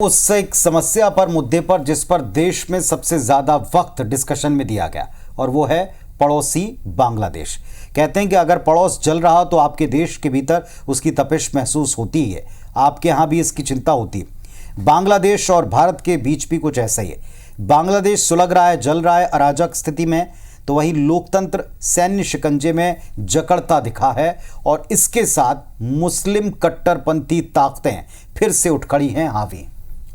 उस एक समस्या पर मुद्दे पर जिस पर देश में सबसे ज्यादा वक्त डिस्कशन में दिया गया और वो है पड़ोसी बांग्लादेश। कहते हैं कि अगर पड़ोस जल रहा तो आपके देश के भीतर उसकी तपिश महसूस होती ही है, आपके यहाँ भी इसकी चिंता होती है। बांग्लादेश और भारत के बीच भी कुछ ऐसा ही है। बांग्लादेश सुलग रहा है, जल रहा है अराजक स्थिति में, तो वही लोकतंत्र सैन्य शिकंजे में जकड़ता दिखा है और इसके साथ मुस्लिम कट्टरपंथी ताकतें फिर से उठ खड़ी हैं हावी।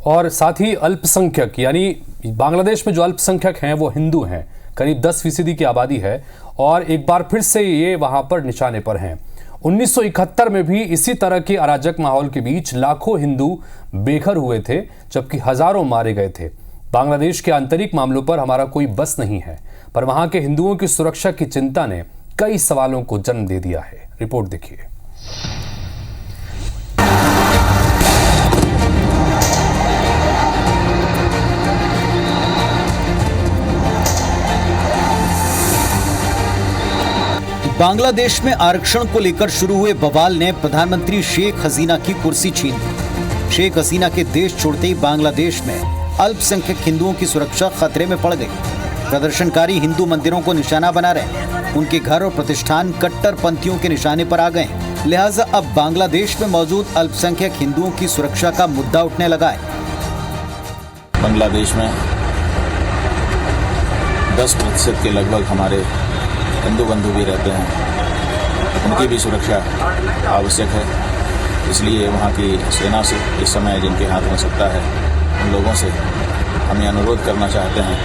और साथ ही अल्पसंख्यक, यानी बांग्लादेश में जो अल्पसंख्यक हैं वो हिंदू हैं, करीब 10% की आबादी है और एक बार फिर से ये वहां पर निशाने पर हैं। 1971 में भी इसी तरह के अराजक माहौल के बीच लाखों हिंदू बेघर हुए थे, जबकि हजारों मारे गए थे। बांग्लादेश के आंतरिक मामलों पर हमारा कोई बस नहीं है, पर वहां के हिंदुओं की सुरक्षा की चिंता ने कई सवालों को जन्म दे दिया है। रिपोर्ट देखिए। बांग्लादेश में आरक्षण को लेकर शुरू हुए बवाल ने प्रधानमंत्री शेख हसीना की कुर्सी छीन ली। शेख हसीना के देश छोड़ते ही बांग्लादेश में अल्पसंख्यक हिंदुओं की सुरक्षा खतरे में पड़ गई। प्रदर्शनकारी हिंदू मंदिरों को निशाना बना रहे, उनके घर और प्रतिष्ठान कट्टरपंथियों के निशाने पर आ गए। लिहाजा अब बांग्लादेश में मौजूद अल्पसंख्यक हिंदुओं की सुरक्षा का मुद्दा उठने लगा है। बांग्लादेश में 10% के लगभग हमारे हिंदू बंधु भी रहते हैं, उनकी भी सुरक्षा आवश्यक है। इसलिए वहाँ की सेना से इस समय जिनके हाथ में सत्ता है, उन लोगों से हम ये अनुरोध करना चाहते हैं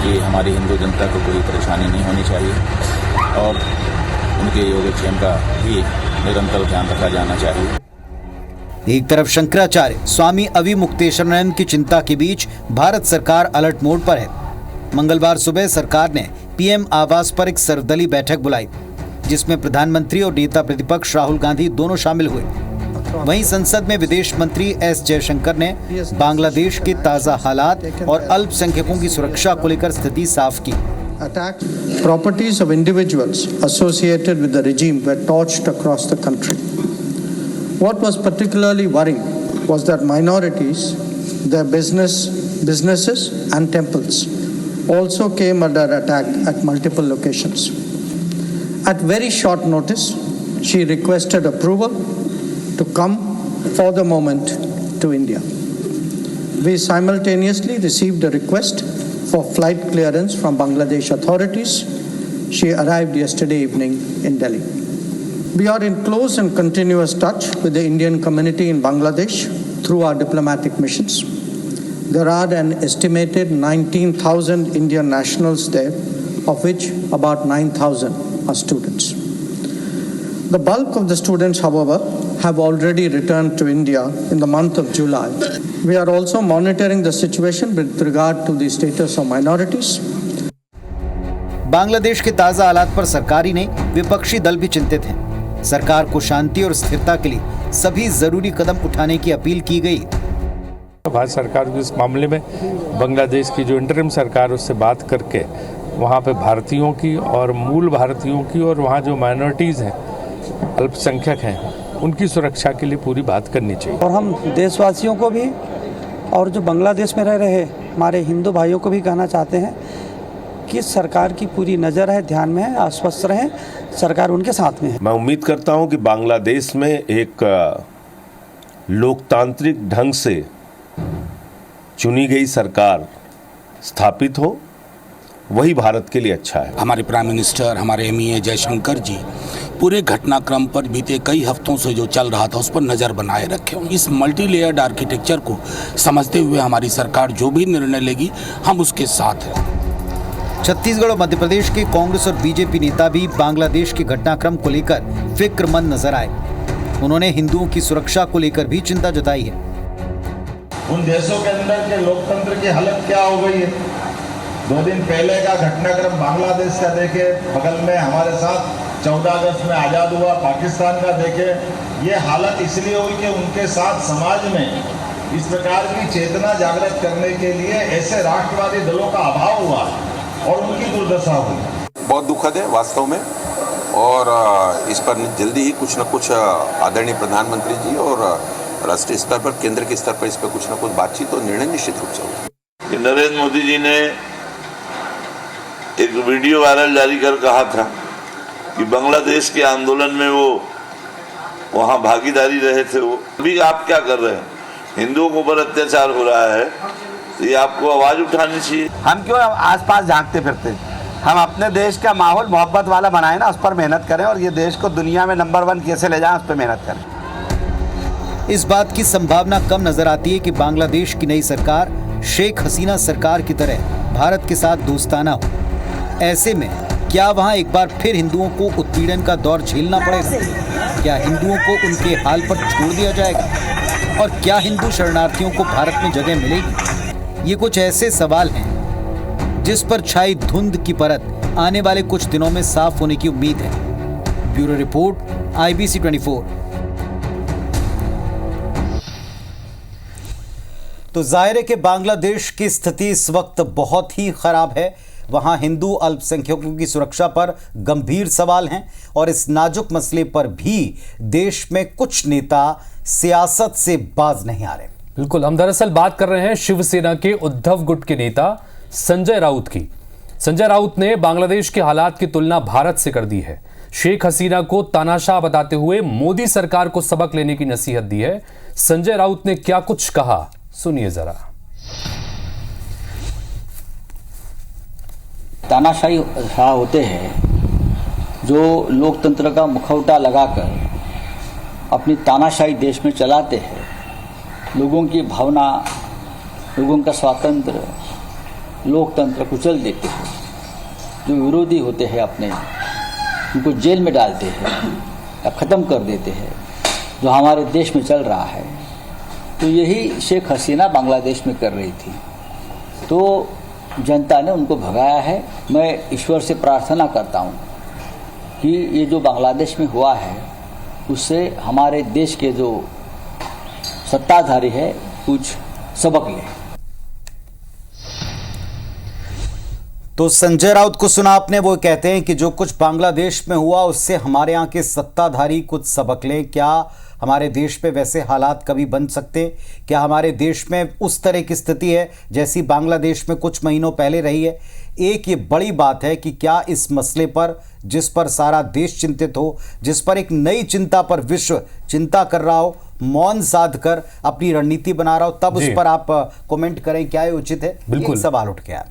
कि हमारी हिंदू जनता को कोई परेशानी नहीं होनी चाहिए और उनके योगक्षेम का भी निरंतर ध्यान रखा जाना चाहिए। एक तरफ शंकराचार्य स्वामी अविमुक्तेश्वरानंद की चिंता के बीच भारत सरकार अलर्ट मोड पर है। मंगलवार सुबह सरकार ने पीएम आवास पर एक सर्वदलीय बैठक बुलाई, जिसमें प्रधानमंत्री और नेता प्रतिपक्ष राहुल गांधी दोनों शामिल हुए। वहीं संसद में विदेश मंत्री एस जयशंकर ने बांग्लादेश के ताजा हालात और अल्पसंख्यकों की सुरक्षा को लेकर स्थिति साफ की। Properties of individuals associated with the regime were torched across the country. What was particularly worrying was that minorities, their businesses and temples also came under attack at multiple locations. At very short notice, she requested approval to come for the moment to India. We simultaneously received a request for flight clearance from Bangladesh authorities. She arrived yesterday evening in Delhi. We are in close and continuous touch with the Indian community in Bangladesh through our diplomatic missions. There are an estimated 19,000 Indian nationals there, of which about 9,000 are students. The bulk of the students, however, have already returned to India in the month of July. We are also monitoring the situation with regard to the status of minorities. Bangladesh के ताजा हालात पर सरकारी नहीं, विपक्षी दल भी चिंतित हैं। सरकार को शांति और स्थिरता के लिए सभी जरूरी कदम उठाने की अपील की गई। भारत सरकार को इस मामले में बांग्लादेश की जो इंटरिम सरकार उससे बात करके वहाँ पे भारतीयों की और मूल भारतीयों की और वहाँ जो माइनॉरिटीज़ हैं, अल्पसंख्यक हैं, उनकी सुरक्षा के लिए पूरी बात करनी चाहिए। और हम देशवासियों को भी और जो बांग्लादेश में रह रहे हमारे हिंदू भाइयों को भी कहना चाहते हैं कि सरकार की पूरी नज़र है, ध्यान में है, आश्वस्त रहें, सरकार उनके साथ में है। मैं उम्मीद करता हूं कि बांग्लादेश में एक लोकतांत्रिक ढंग से चुनी गई सरकार स्थापित हो, वही भारत के लिए अच्छा है। हमारे प्राइम मिनिस्टर, हमारे एमईए जयशंकर जी पूरे घटनाक्रम पर बीते कई हफ्तों से जो चल रहा था उस पर नज़र बनाए रखे। इस मल्टी लेयर्ड आर्किटेक्चर को समझते हुए हमारी सरकार जो भी निर्णय लेगी, हम उसके साथ हैं। छत्तीसगढ़ और मध्य प्रदेश के कांग्रेस और बीजेपी नेता भी बांग्लादेश के घटनाक्रम को लेकर फिक्रमंद नजर आए। उन्होंने हिंदुओं की सुरक्षा को लेकर भी चिंता जताई है। उन देशों के अंदर के लोकतंत्र की हालत क्या हो गई है। 2 दिन पहले का घटनाक्रम बांग्लादेश का देखे, बगल में हमारे साथ 14 अगस्त में आज़ाद हुआ पाकिस्तान का देखे। ये हालत इसलिए हुई कि उनके साथ समाज में इस प्रकार की चेतना जागृत करने के लिए ऐसे राष्ट्रवादी दलों का अभाव हुआ और उनकी दुर्दशा हुई। बहुत दुखद है वास्तव में, और इस पर जल्दी ही कुछ न कुछ आदरणीय प्रधानमंत्री जी और राष्ट्रीय स्तर पर, केंद्र के स्तर पर इस पर कुछ ना कुछ बातचीत और निर्णय निश्चित रूप से होगा। कि नरेंद्र मोदी जी ने एक वीडियो वायरल जारी कर कहा था कि बांग्लादेश के आंदोलन में वो वहां भागीदारी रहे थे। वो अभी आप क्या कर रहे हैं? हिंदुओं के ऊपर अत्याचार हो रहा है, तो ये आपको आवाज उठानी चाहिए। हम क्यों आसपास झांकते फिरते? हम अपने देश का माहौल मोहब्बत वाला बनाए ना, उस पर मेहनत करें और ये देश को दुनिया में नंबर 1 कैसे ले जाएं, उस पर मेहनत करें। इस बात की संभावना कम नजर आती है कि बांग्लादेश की नई सरकार शेख हसीना सरकार की तरह भारत के साथ दोस्ताना हो। ऐसे में क्या वहां एक बार फिर हिंदुओं को उत्पीड़न का दौर झेलना पड़ेगा? क्या हिंदुओं को उनके हाल पर छोड़ दिया जाएगा? और क्या हिंदू शरणार्थियों को भारत में जगह मिलेगी? ये कुछ ऐसे सवाल हैं जिस पर छाई धुंध की परत आने वाले कुछ दिनों में साफ होने की उम्मीद है। Bureau report, IBC 24। तो जाहिर है कि बांग्लादेश की स्थिति इस वक्त बहुत ही खराब है। वहां हिंदू अल्पसंख्यकों की सुरक्षा पर गंभीर सवाल हैं और इस नाजुक मसले पर भी देश में कुछ नेता सियासत से बाज नहीं आ रहे। बिल्कुल, हम दरअसल बात कर रहे हैं शिवसेना के उद्धव गुट के नेता संजय राउत की। संजय राउत ने बांग्लादेश के हालात की तुलना भारत से कर दी है। शेख हसीना को तानाशाह बताते हुए मोदी सरकार को सबक लेने की नसीहत दी है। संजय राउत ने क्या कुछ कहा, सुनिए जरा। तानाशाही शाह होते हैं जो लोकतंत्र का मुखौटा लगाकर अपनी तानाशाही देश में चलाते हैं। लोगों की भावना, लोगों का स्वातंत्र, लोकतंत्र कुचल देते हैं। जो विरोधी होते हैं अपने, उनको जेल में डालते हैं या ख़त्म कर देते हैं, जो हमारे देश में चल रहा है। तो यही शेख हसीना बांग्लादेश में कर रही थी। तो जनता ने उनको भगाया है। मैं ईश्वर से प्रार्थना करता हूँ कि ये जो बांग्लादेश में हुआ है उससे हमारे देश के जो सत्ताधारी है कुछ सबक ले। तो संजय राउत को सुना आपने। वो कहते हैं कि जो कुछ बांग्लादेश में हुआ उससे हमारे यहाँ के सत्ताधारी कुछ सबक लें। क्या हमारे देश पे वैसे हालात कभी बन सकते? क्या हमारे देश में उस तरह की स्थिति है जैसी बांग्लादेश में कुछ महीनों पहले रही है? एक ये बड़ी बात है कि क्या इस मसले पर, जिस पर सारा देश चिंतित हो, जिस पर एक नई चिंता पर विश्व चिंता कर रहा हो, मौन साध कर अपनी रणनीति बना रहा हो, तब उस पर आप कमेंट करें, क्या ये उचित है? बिल्कुल एक सवाल उठ गया।